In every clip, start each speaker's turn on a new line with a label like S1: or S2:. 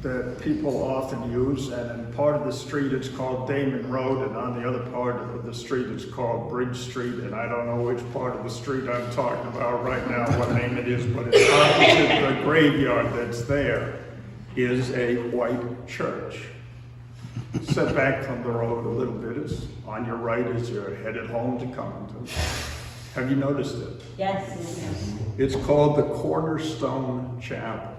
S1: that people often use, and in part of the street it's called Damon Road, and on the other part of the street it's called Bridge Street, and I don't know which part of the street I'm talking about right now, what name it is, but it's opposite the graveyard that's there is a white church. Set back from the road a little bit, is on your right as you're headed home to Cummington. Have you noticed it?
S2: Yes.
S1: It's called the Cornerstone Chapel.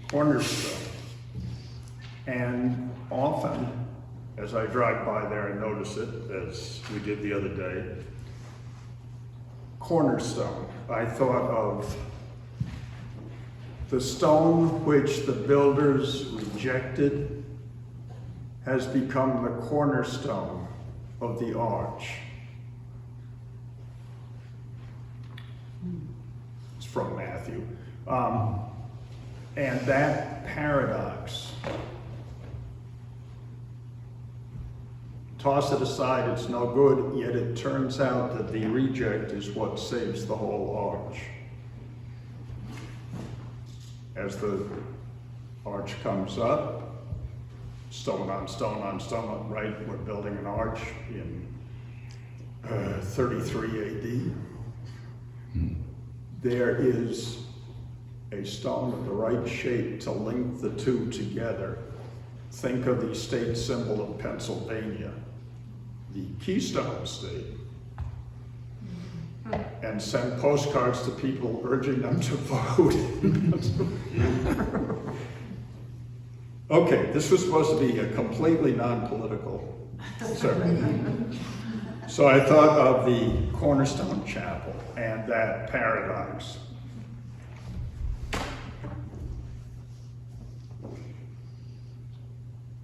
S1: Cornerstone. And often, as I drive by there and notice it, as we did the other day, cornerstone, I thought of the stone which the builders rejected has become the cornerstone of the arch. It's from Matthew. And that paradox, toss it aside, it's no good, yet it turns out that the reject is what saves the whole arch. As the arch comes up, stone on stone on stone, right? We're building an arch in 33 AD. There is a stone of the right shape to link the two together. Think of the state symbol of Pennsylvania, the Keystone State, and send postcards to people urging them to vote. Okay, this was supposed to be a completely non-political sermon. So I thought of the Cornerstone Chapel and that paradox.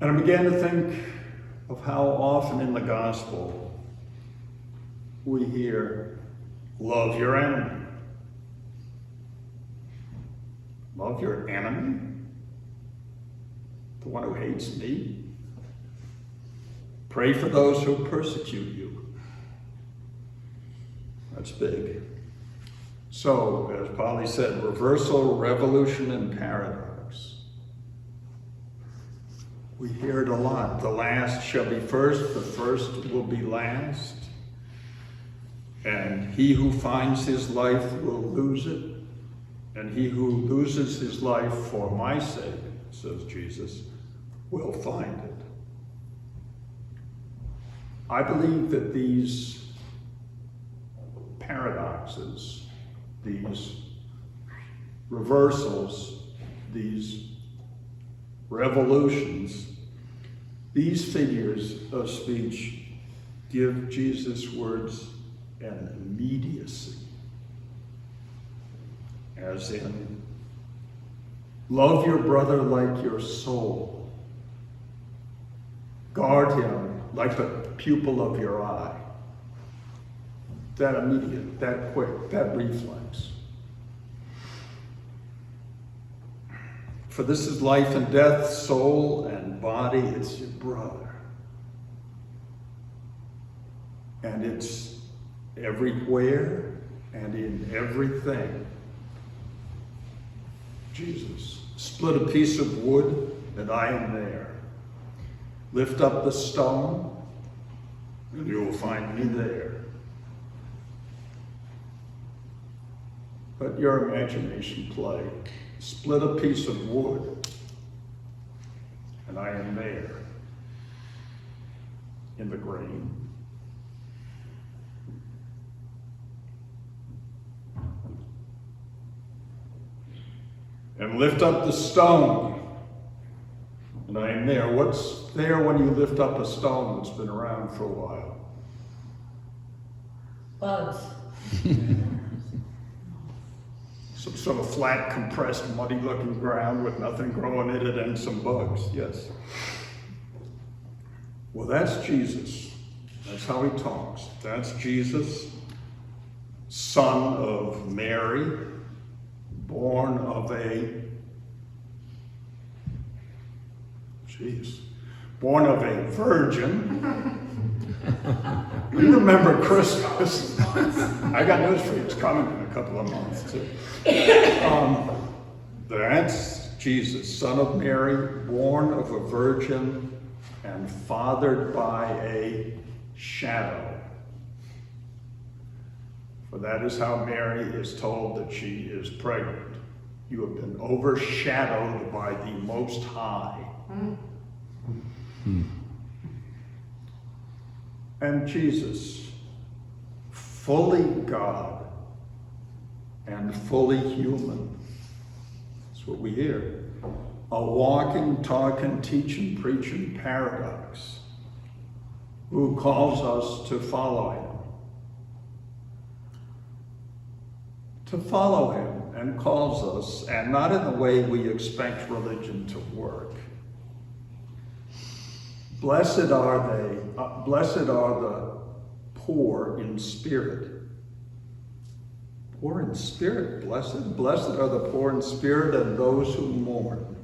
S1: And I began to think of how often in the gospel we hear, love your enemy. Love your enemy? The one who hates me? Pray for those who persecute you. That's big. So, as Polly said, reversal, revolution, and paradox. We hear it a lot. The last shall be first, the first will be last. And he who finds his life will lose it. And he who loses his life for my sake, says Jesus, will find it. I believe that these paradoxes, these reversals, these revolutions, these figures of speech give Jesus' words an immediacy, as in, love your brother like your soul. Guard him like the pupil of your eye. That immediate, that quick, that reflex. For this is life and death, soul and body. It's your brother. And it's everywhere and in everything. Jesus, split a piece of wood and I am there. Lift up the stone and you will find me there. Let your imagination play. Split a piece of wood, and I am there in the grain. And lift up the stone, and I am there. What's there when you lift up a stone that's been around for a while?
S2: Bugs.
S1: Some sort of flat, compressed, muddy-looking ground with nothing growing in it and some bugs, yes. Well, that's Jesus. That's how he talks. That's Jesus, son of Mary, born of a, born of a virgin. You remember Christmas. I got news for you, it's coming in a couple of months too. That's Jesus, son of Mary, born of a virgin and fathered by a shadow. For that is how Mary is told that she is pregnant. You have been overshadowed by the Most High. And Jesus, fully God and fully human, that's what we hear, a walking, talking, teaching, preaching paradox, who calls us to follow him. To follow him, and calls us, and not in the way we expect religion to work. Blessed are the poor in spirit. Poor in spirit, blessed. Blessed are the poor in spirit and those who mourn.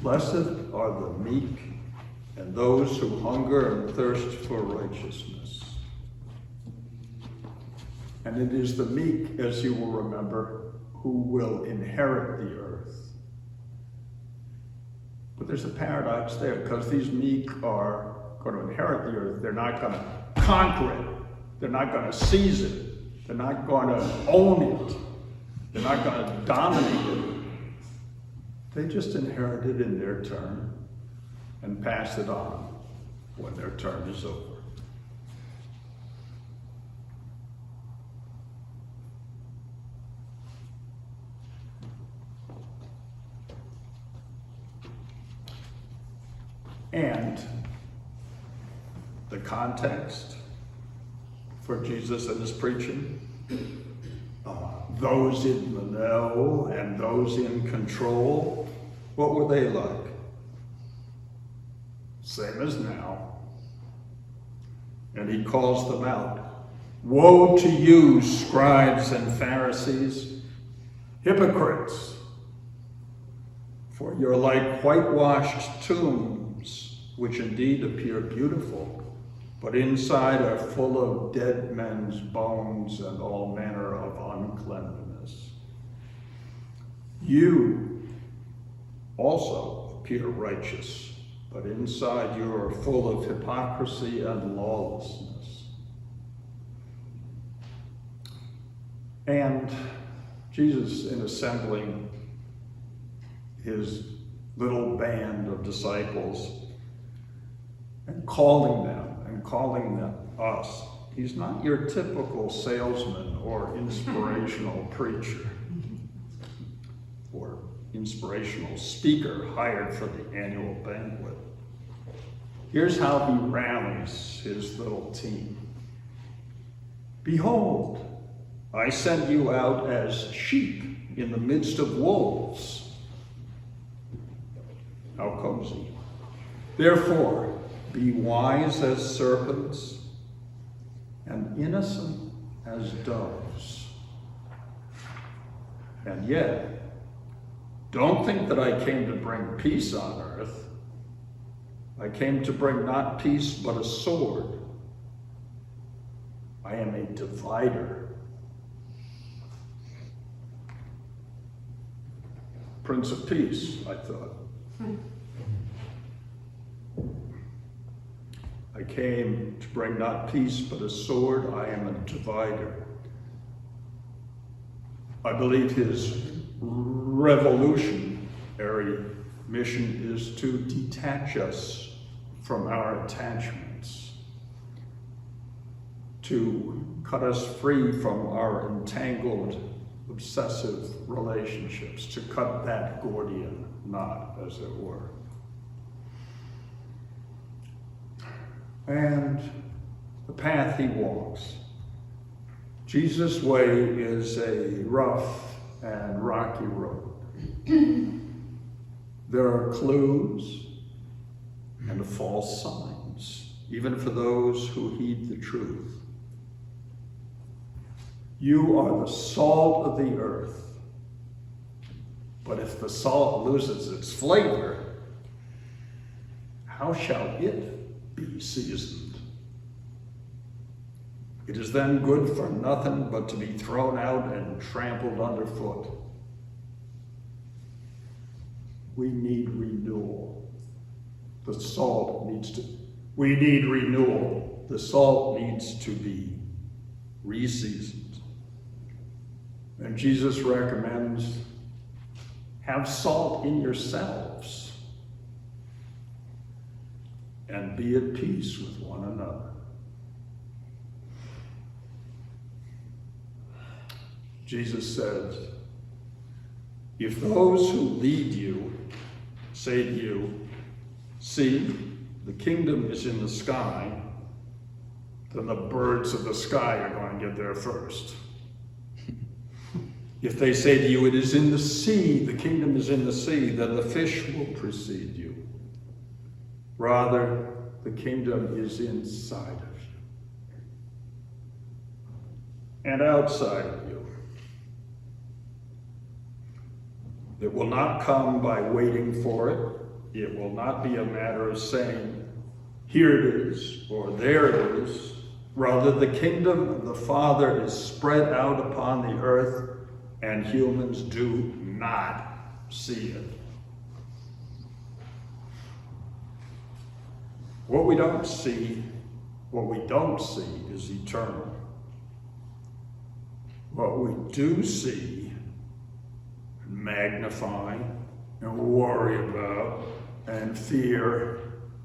S1: Blessed are the meek and those who hunger and thirst for righteousness. And it is the meek, as you will remember, who will inherit the earth. But there's a paradox there, because these meek are going to inherit the earth. They're not going to conquer it. They're not going to seize it. They're not going to own it. They're not going to dominate it. They just inherit it in their turn and pass it on when their term is over. And the context for Jesus and his preaching, those in the know and those in control, what were they like? Same as now. And he calls them out. Woe to you, scribes and Pharisees, hypocrites, for you're like whitewashed tombs, which indeed appear beautiful, but inside are full of dead men's bones and all manner of uncleanliness. You also appear righteous, but inside you are full of hypocrisy and lawlessness. And Jesus, in assembling his little band of disciples and calling them us, he's not your typical salesman or inspirational preacher or inspirational speaker hired for the annual banquet. Here's how he rallies his little team. Behold, I send you out as sheep in the midst of wolves. How cozy. Therefore, be wise as serpents and innocent as doves. And yet, don't think that I came to bring peace on earth. I came to bring not peace, but a sword. I am a divider. Prince of Peace, I thought. I came to bring not peace, but a sword. I am a divider. I believe his revolutionary mission is to detach us from our attachments, to cut us free from our entangled, obsessive relationships, to cut that Gordian knot, as it were. And the path he walks. Jesus' way is a rough and rocky road. There are clues and false signs, even for those who heed the truth. You are the salt of the earth. But if the salt loses its flavor, how shall it be seasoned? It is then good for nothing but to be thrown out and trampled underfoot. we need renewal. We need renewal. The salt needs to be reseasoned. And Jesus recommends, have salt in yourselves and be at peace with one another. Jesus says, if those who lead you say to you, see, the kingdom is in the sky, then the birds of the sky are going to get there first. If they say to you, it is in the sea, the kingdom is in the sea, then the fish will precede you. Rather, the kingdom is inside of you and outside of you. It will not come by waiting for it. It will not be a matter of saying, here it is, or there it is. Rather, the kingdom of the Father is spread out upon the earth, and humans do not see it. What we don't see is eternal. What we do see, magnify, and worry about, and fear,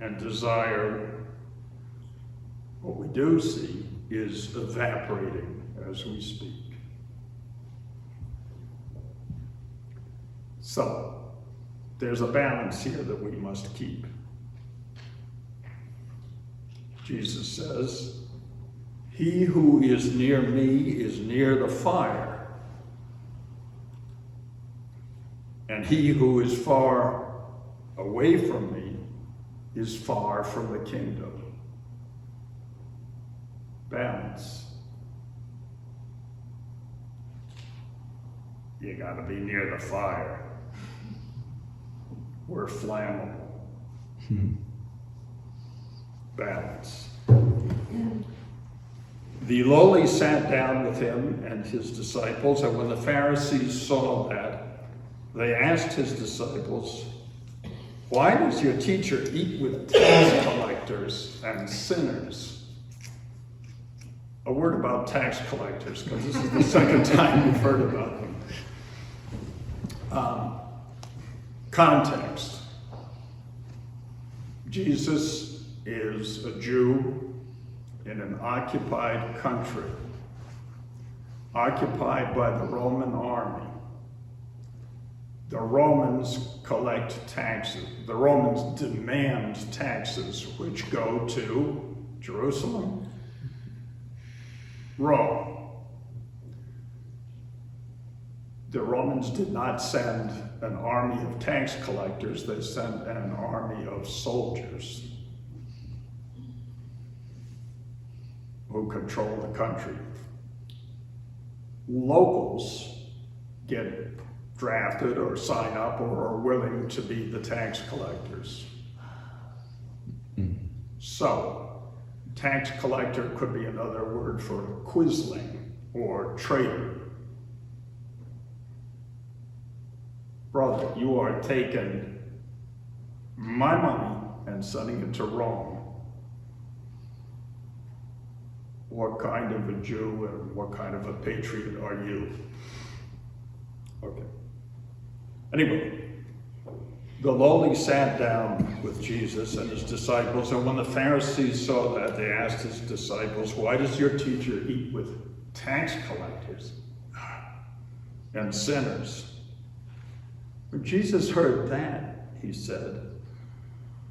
S1: and desire, what we do see is evaporating as we speak. So, there's a balance here that we must keep. Jesus says, he who is near me is near the fire, and he who is far away from me is far from the kingdom. Balance. You gotta be near the fire. We're flammable. Balance. The lowly sat down with him and his disciples, and when the Pharisees saw that, they asked his disciples, why does your teacher eat with tax collectors and sinners? A word about tax collectors, because this is the second time you've heard about them. Context. Jesus is a Jew in an occupied country, occupied by the Roman army. The Romans collect taxes. The Romans demand taxes, which go to Jerusalem, Rome. The Romans did not send an army of tax collectors, they sent an army of soldiers who control the country. Locals get drafted or sign up or are willing to be the tax collectors. So, tax collector could be another word for quisling or traitor. Brother, you are taking my money and sending it to Rome. What kind of a Jew and what kind of a patriot are you? Okay. Anyway, the lowly sat down with Jesus and his disciples, and when the Pharisees saw that, they asked his disciples, why does your teacher eat with tax collectors and sinners? When Jesus heard that, he said,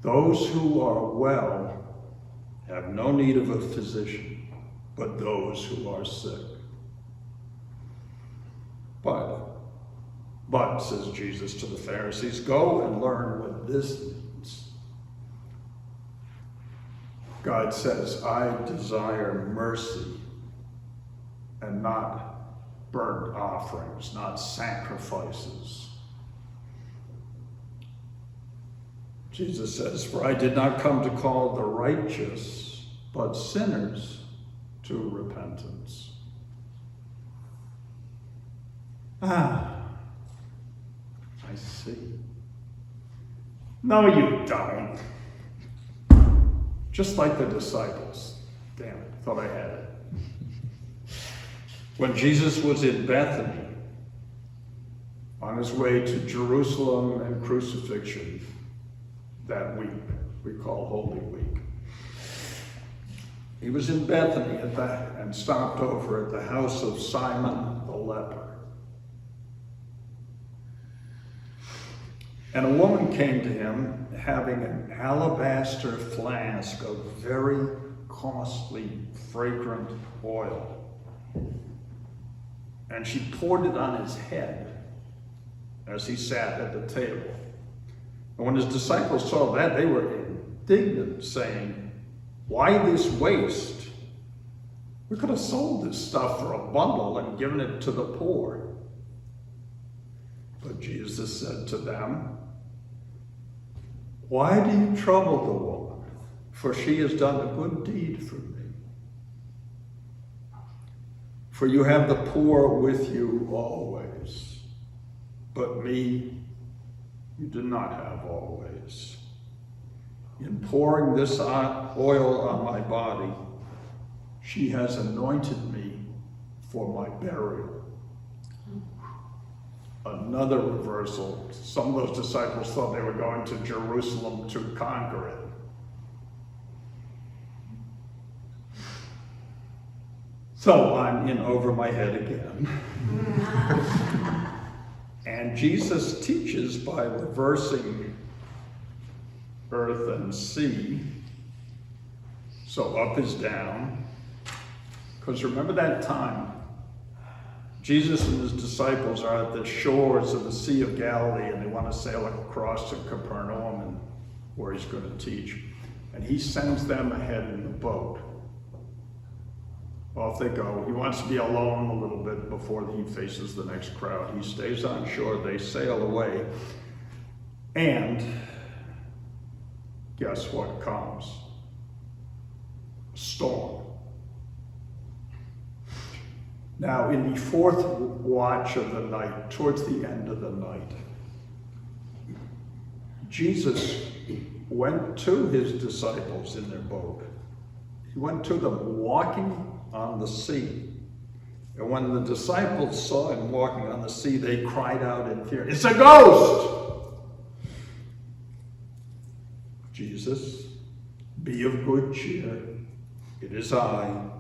S1: those who are well have no need of a physician, but those who are sick. But, says Jesus to the Pharisees, go and learn what this means. God says, I desire mercy and not burnt offerings, not sacrifices. Jesus says, for I did not come to call the righteous, but sinners to repentance. I see. No, you don't. Just like the disciples. Damn it, thought I had it. When Jesus was in Bethany, on his way to Jerusalem and crucifixion, that week we call Holy Week, he was in Bethany and stopped over at the house of Simon the leper. And a woman came to him having an alabaster flask of very costly, fragrant oil. And she poured it on his head as he sat at the table. And when his disciples saw that, they were indignant, saying, "Why this waste? We could have sold this stuff for a bundle and given it to the poor." But Jesus said to them, "Why do you trouble the woman? For she has done a good deed for me. For you have the poor with you always, but me you do not have always. In pouring this oil on my body, she has anointed me for my burial." Another reversal. Some of those disciples thought they were going to Jerusalem to conquer it. So I'm in over my head again. And Jesus teaches by reversing earth and sea. So up is down. Because remember that time, Jesus and his disciples are at the shores of the Sea of Galilee, and they want to sail across to Capernaum, and where he's going to teach. And he sends them ahead in the boat. Off they go. He wants to be alone a little bit before he faces the next crowd. He stays on shore. They sail away. And guess what comes? A storm. Now, in the fourth watch of the night, towards the end of the night, Jesus went to his disciples in their boat. He went to them walking on the sea. And when the disciples saw him walking on the sea, they cried out in fear, "It's a ghost!" Jesus, be of good cheer. It is I.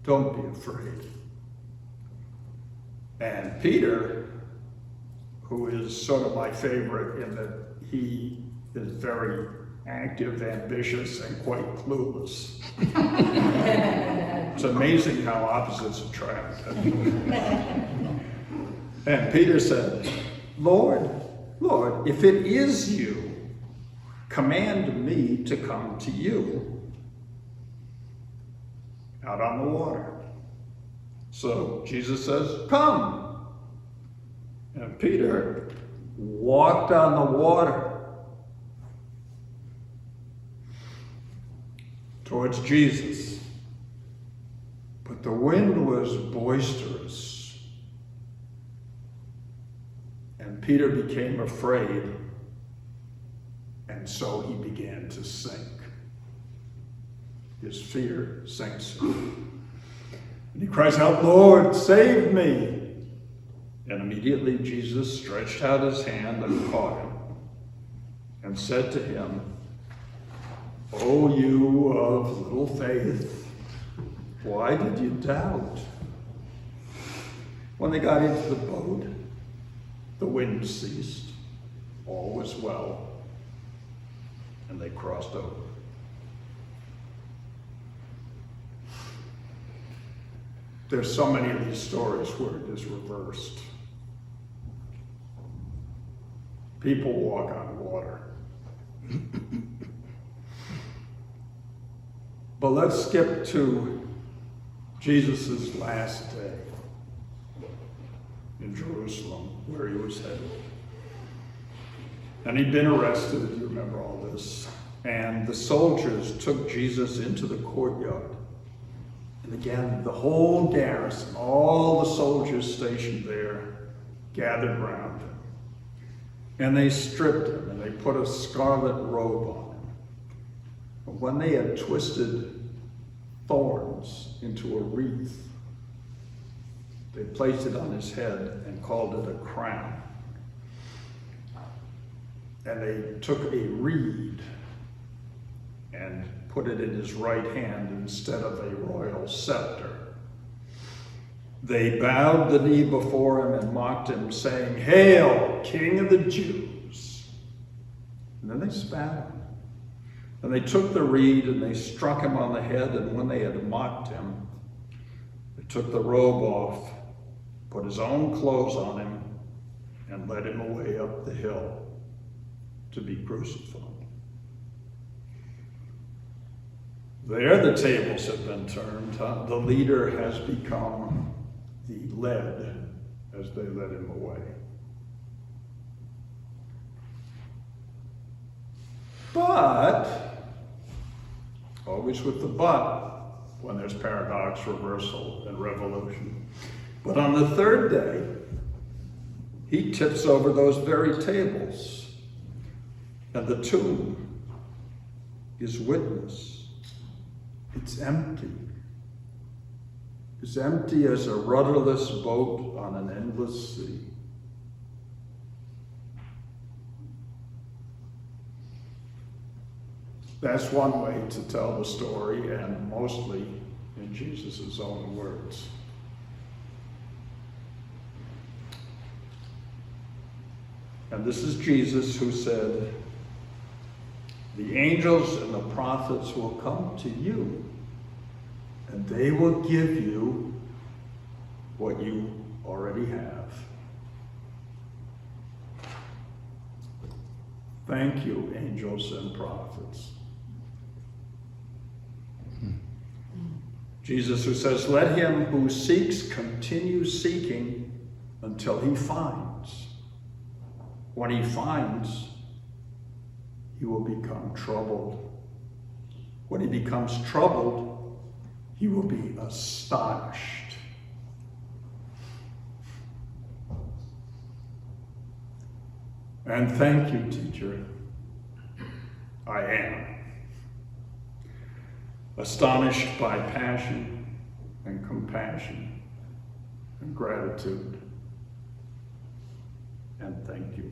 S1: Don't be afraid. And Peter, who is sort of my favorite in that he is very active, ambitious, and quite clueless. It's amazing how opposites attract. And Peter said, Lord, if it is you, command me to come to you out on the water." So Jesus says, "Come." And Peter walked on the water towards Jesus. But the wind was boisterous, and Peter became afraid, and so he began to sink. His fear sinks him. And he cries out, "Lord, save me!" And immediately Jesus stretched out his hand and caught him and said to him, "O you of little faith, why did you doubt?" When they got into the boat, the wind ceased, all was well, and they crossed over. There's so many of these stories where it is reversed. People walk on water. But let's skip to Jesus' last day in Jerusalem, where he was headed. And he'd been arrested, you remember all this. And the soldiers took Jesus into the courtyard. And again, the whole garrison, all the soldiers stationed there, gathered round him. And they stripped him, and they put a scarlet robe on him. But when they had twisted thorns into a wreath, they placed it on his head and called it a crown. And they took a reed and put it in his right hand instead of a royal scepter. They bowed the knee before him and mocked him, saying, "Hail, King of the Jews!" And then they spat him. And they took the reed and they struck him on the head, and when they had mocked him, they took the robe off, put his own clothes on him, and led him away up the hill to be crucified. There the tables have been turned. The leader has become the led as they led him away. But, always with the but, when there's paradox, reversal, and revolution. But on the third day, he tips over those very tables, and the tomb is witness. It's empty. It's empty as a rudderless boat on an endless sea. That's one way to tell the story, and mostly in Jesus' own words. And this is Jesus who said, "The angels and the prophets will come to you, and they will give you what you already have." Thank you, angels and prophets. Jesus who says, "Let him who seeks continue seeking until he finds. When he finds, he will become troubled. When he becomes troubled, he will be astonished." And thank you, teacher. I am. Astonished by passion and compassion and gratitude. And thank you.